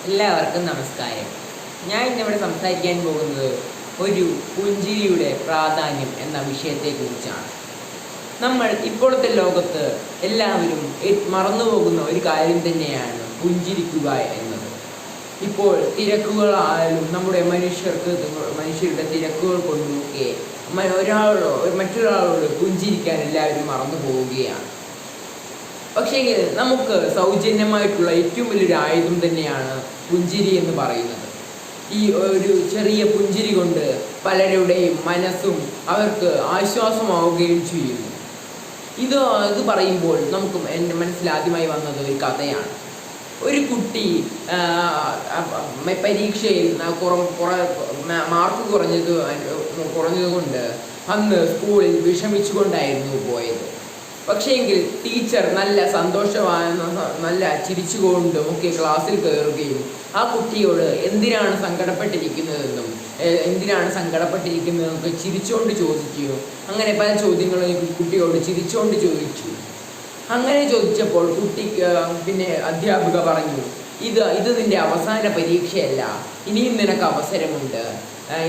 എല്ലാവർക്കും നമസ്കാരം. ഞാൻ ഇന്നിവിടെ സംസാരിക്കാൻ പോകുന്നത് ഒരു പുഞ്ചിരിയുടെ പ്രാധാന്യം എന്ന വിഷയത്തെക്കുറിച്ചാണ്. നമ്മൾ ഇപ്പോഴത്തെ ലോകത്ത് എല്ലാവരും മറന്നുപോകുന്ന ഒരു കാര്യം തന്നെയാണ് പുഞ്ചിരിക്കുക എന്നത്. ഇപ്പോൾ തിരക്കുകളായാലും നമ്മുടെ മനുഷ്യരുടെ തിരക്കുകൾ കൊണ്ടുമൊക്കെ മറ്റൊരാളോട് പുഞ്ചിരിക്കാൻ എല്ലാവരും മറന്നു പോവുകയാണ്. പക്ഷേ നമുക്ക് സൗജന്യമായിട്ടുള്ള ഏറ്റവും വലിയൊരു ആയുധം തന്നെയാണ് പുഞ്ചിരി എന്ന് പറയുന്നത്. ഈ ഒരു ചെറിയ പുഞ്ചിരി കൊണ്ട് പലരുടെയും മനസ്സും അവർക്ക് ആശ്വാസമാവുകയും ചെയ്യുന്നു. ഇത് പറയുമ്പോൾ നമുക്ക് എൻ്റെ മനസ്സിൽ ആദ്യമായി വന്നത് ഒരു കഥയാണ്. ഒരു കുട്ടി പരീക്ഷയിൽ മാർക്ക് കുറഞ്ഞതുകൊണ്ട് അന്ന് സ്കൂളിൽ വിഷമിച്ചുകൊണ്ടായിരുന്നു പോയത്. പക്ഷേങ്കിൽ ടീച്ചർ നല്ല ചിരിച്ചുകൊണ്ടും ഒക്കെ ക്ലാസ്സിൽ കയറുകയും ആ കുട്ടിയോട് എന്തിനാണ് സങ്കടപ്പെട്ടിരിക്കുന്നതെന്നൊക്കെ ചിരിച്ചുകൊണ്ട് ചോദിക്കുകയോ, അങ്ങനെ പല ചോദ്യങ്ങളും കുട്ടിയോട് ചിരിച്ചുകൊണ്ട് ചോദിച്ചു. അങ്ങനെ ചോദിച്ചപ്പോൾ പിന്നെ അധ്യാപിക പറഞ്ഞു, ഇത് നിന്റെ അവസാന പരീക്ഷയല്ല, ഇനിയും നിനക്ക് അവസരമുണ്ട്,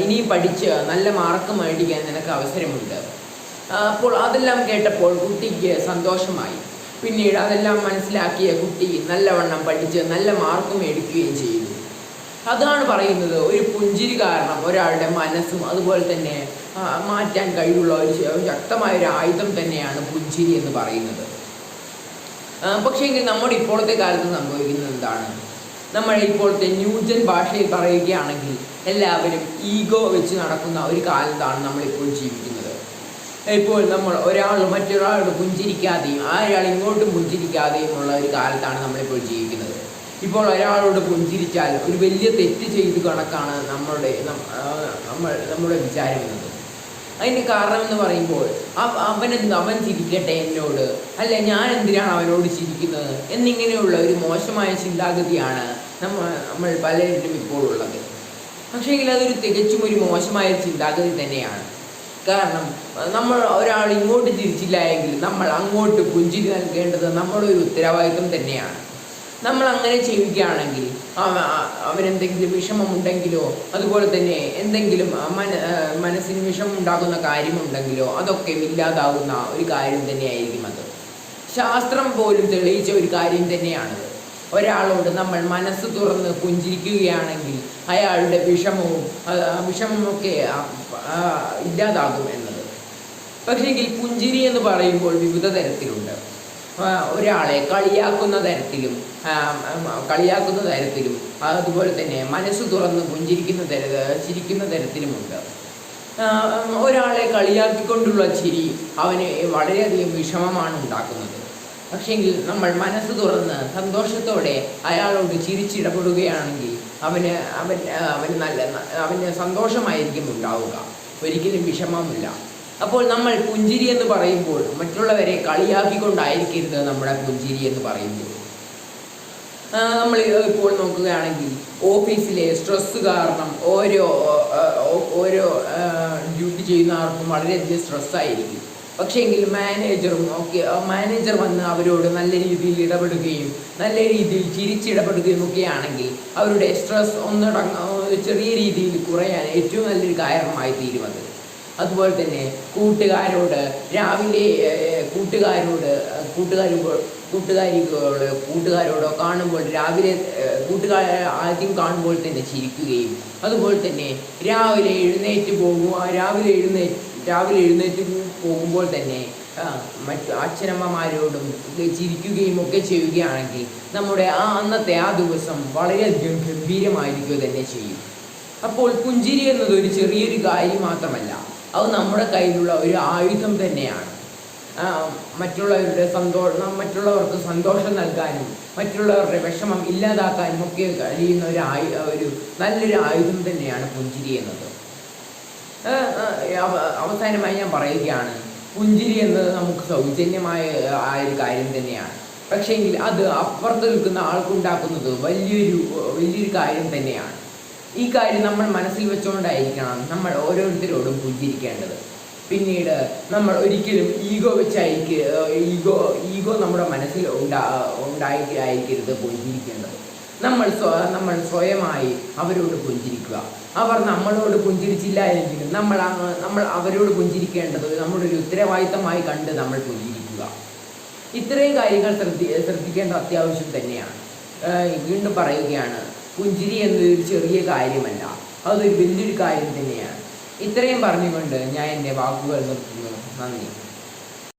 ഇനിയും പഠിച്ച് നല്ല മാർക്ക് മേടിക്കാൻ നിനക്ക് അവസരമുണ്ട്. അപ്പോൾ അതെല്ലാം കേട്ടപ്പോൾ കുട്ടിക്ക് സന്തോഷമായി. പിന്നീട് അതെല്ലാം മനസ്സിലാക്കിയ കുട്ടി നല്ലവണ്ണം പഠിച്ച് നല്ല മാർക്ക് മേടിക്കുകയും ചെയ്തു. അതാണ് പറയുന്നത്, ഒരു പുഞ്ചിരി കാരണം ഒരാളുടെ മനസ്സും അതുപോലെ തന്നെ മാറ്റാൻ കഴിവുള്ള ഒരു ശക്തമായ ഒരു ആയുധം തന്നെയാണ് പുഞ്ചിരി എന്ന് പറയുന്നത്. പക്ഷേ എങ്കിൽ നമ്മുടെ ഇപ്പോഴത്തെ കാലത്ത് സംഭവിക്കുന്നത് എന്താണ്? നമ്മൾ ഇപ്പോഴത്തെ ന്യൂജൻ ഭാഷയിൽ പറയുകയാണെങ്കിൽ എല്ലാവരും ഈഗോ വെച്ച് നടക്കുന്ന ഒരു കാലത്താണ് നമ്മളിപ്പോൾ ജീവിക്കുന്നത്. ഇപ്പോൾ നമ്മൾ മറ്റൊരാളോട് പുഞ്ചിരിക്കാതെയും ഒരാൾ ഇങ്ങോട്ടും പുഞ്ചിരിക്കാതെയും ഉള്ള ഒരു കാലത്താണ് നമ്മളിപ്പോൾ ജീവിക്കുന്നത്. ഇപ്പോൾ ഒരാളോട് പുഞ്ചിരിച്ചാൽ ഒരു വലിയ തെറ്റ് ചെയ്തു കണക്കാണ് നമ്മുടെ വിചാരം എന്നത്. അതിന് കാരണം എന്ന് പറയുമ്പോൾ അവൻ ചിരിക്കട്ടെ എന്നോട്, അല്ല ഞാൻ എന്തിനാണ് അവനോട് ചിരിക്കുന്നത് എന്നിങ്ങനെയുള്ള ഒരു മോശമായ ചിന്താഗതിയാണ് നമ്മൾ പലരിലും ഇപ്പോൾ ഉള്ളത്. പക്ഷേങ്കിൽ അതൊരു തികച്ചും ഒരു മോശമായ ചിന്താഗതി തന്നെയാണ്. കാരണം നമ്മൾ ഒരാൾ ഇങ്ങോട്ട് ചിരിച്ചില്ല എങ്കിൽ നമ്മൾ അങ്ങോട്ട് പുഞ്ചിരി നൽകേണ്ടത് നമ്മുടെ ഒരു ഉത്തരവാദിത്വം തന്നെയാണ്. നമ്മൾ അങ്ങനെ ചെയ്യുകയാണെങ്കിൽ അവനെന്തെങ്കിലും വിഷമമുണ്ടെങ്കിലോ അതുപോലെ തന്നെ എന്തെങ്കിലും മനസ്സിന് വിഷമമുണ്ടാകുന്ന കാര്യമുണ്ടെങ്കിലോ അതൊക്കെ ഇല്ലാതാവുന്ന ഒരു കാര്യം തന്നെയായിരിക്കും അത്. ശാസ്ത്രം പോലും തെളിയിച്ച ഒരു കാര്യം തന്നെയാണത്. ഒരാളോട് നമ്മൾ മനസ്സ് തുറന്ന് പുഞ്ചിരിക്കുകയാണെങ്കിൽ അയാളുടെ വിഷമമൊക്കെ ഇല്ലാതാകും എന്നത്. പക്ഷേങ്കിൽ പുഞ്ചിരി എന്ന് പറയുമ്പോൾ വിവിധ തരത്തിലുണ്ട്. ഒരാളെ കളിയാക്കുന്ന തരത്തിലും അതുപോലെ തന്നെ മനസ്സ് തുറന്ന് ചിരിക്കുന്ന തരത്തിലുമുണ്ട്. ഒരാളെ കളിയാക്കിക്കൊണ്ടുള്ള ചിരി അവന് വളരെയധികം വിഷമമാണ് ഉണ്ടാക്കുന്നത്. പക്ഷേങ്കിൽ നമ്മൾ മനസ്സ് തുറന്ന് സന്തോഷത്തോടെ അയാളോട് ചിരിച്ചിടപെടുകയാണെങ്കിൽ അവന് സന്തോഷമായിരിക്കും ഉണ്ടാവുക, ഒരിക്കലും വിഷമമില്ല. അപ്പോൾ നമ്മൾ പുഞ്ചിരി എന്ന് പറയുമ്പോൾ മറ്റുള്ളവരെ കളിയാക്കിക്കൊണ്ടായിരിക്കരുത് നമ്മുടെ പുഞ്ചിരി എന്ന് പറയുമ്പോൾ. നമ്മൾ ഇപ്പോൾ നോക്കുകയാണെങ്കിൽ ഓഫീസിലെ സ്ട്രെസ് കാരണം ഓരോ ഡ്യൂട്ടി ചെയ്യുന്നവർക്കും വളരെയധികം സ്ട്രെസ്സായിരിക്കും. പക്ഷേങ്കിൽ മാനേജർ വന്ന് അവരോട് നല്ല രീതിയിൽ ഇടപെടുകയും നല്ല രീതിയിൽ ചിരിച്ചിടപെടുകയും ഒക്കെ ആണെങ്കിൽ അവരുടെ സ്ട്രെസ് ചെറിയ രീതിയിൽ കുറയാൻ ഏറ്റവും നല്ലൊരു കാരണമായി തീരുമത്. അതുപോലെ തന്നെ കൂട്ടുകാരോടോ കാണുമ്പോൾ ആദ്യം കാണുമ്പോൾ തന്നെ ചിരിക്കുകയും അതുപോലെ തന്നെ രാവിലെ എഴുന്നേറ്റ് പോകുമ്പോൾ തന്നെ മറ്റു അച്ഛനമ്മമാരോടും ചിരിക്കുകയും ഒക്കെ ചെയ്യുകയാണെങ്കിൽ നമ്മുടെ അന്നത്തെ ദിവസം വളരെയധികം ഗംഭീരമായിരിക്കുക തന്നെ ചെയ്യും. അപ്പോൾ പുഞ്ചിരി എന്നത് ഒരു ചെറിയൊരു കാര്യം മാത്രമല്ല, അത് നമ്മുടെ കയ്യിലുള്ള ഒരു ആയുധം തന്നെയാണ്. മറ്റുള്ളവർക്ക് സന്തോഷം നൽകാനും മറ്റുള്ളവരുടെ വിഷമം ഇല്ലാതാക്കാനും ഒക്കെ കഴിയുന്ന ഒരു നല്ലൊരു ആയുധം തന്നെയാണ് പുഞ്ചിരി എന്നത്. അവസാനമായി ഞാൻ പറയുകയാണ്, പുഞ്ചിരി എന്നത് നമുക്ക് സൗജന്യമായ ഒരു കാര്യം തന്നെയാണ്. പക്ഷേങ്കിൽ അത് അപ്പുറത്ത് നിൽക്കുന്ന ആൾക്കുണ്ടാക്കുന്നത് വലിയൊരു കാര്യം തന്നെയാണ്. ഈ കാര്യം നമ്മൾ മനസ്സിൽ വെച്ചുകൊണ്ടായിരിക്കണം നമ്മൾ ഓരോരുത്തരോടും പുഞ്ചിരിക്കേണ്ടത്. പിന്നീട് നമ്മൾ ഒരിക്കലും ഈഗോ നമ്മുടെ മനസ്സിൽ ഉണ്ടായിരിക്കരുത് പുഞ്ചിരിക്കേണ്ടത്. നമ്മൾ സ്വയമായി അവരോട് പുഞ്ചിരിക്കുക. അവർ നമ്മളോട് പുഞ്ചിരിച്ചില്ല എങ്കിലും നമ്മൾ അവരോട് പുഞ്ചിരിക്കേണ്ടത് നമ്മുടെ ഒരു ഉത്തരവാദിത്തമായി കണ്ട് നമ്മൾ പുഞ്ചിരിക്കുക. ഇത്രയും കാര്യങ്ങൾ ശ്രദ്ധിക്കേണ്ട അത്യാവശ്യം തന്നെയാണ്. വീണ്ടും പറയുകയാണ്, പുഞ്ചിരി എന്നതൊരു ചെറിയ കാര്യമല്ല, അതൊരു വലിയൊരു കാര്യം തന്നെയാണ്. ഇത്രയും പറഞ്ഞുകൊണ്ട് ഞാൻ എൻ്റെ വാക്കുകൾ നിർത്തുന്നു. നന്ദി.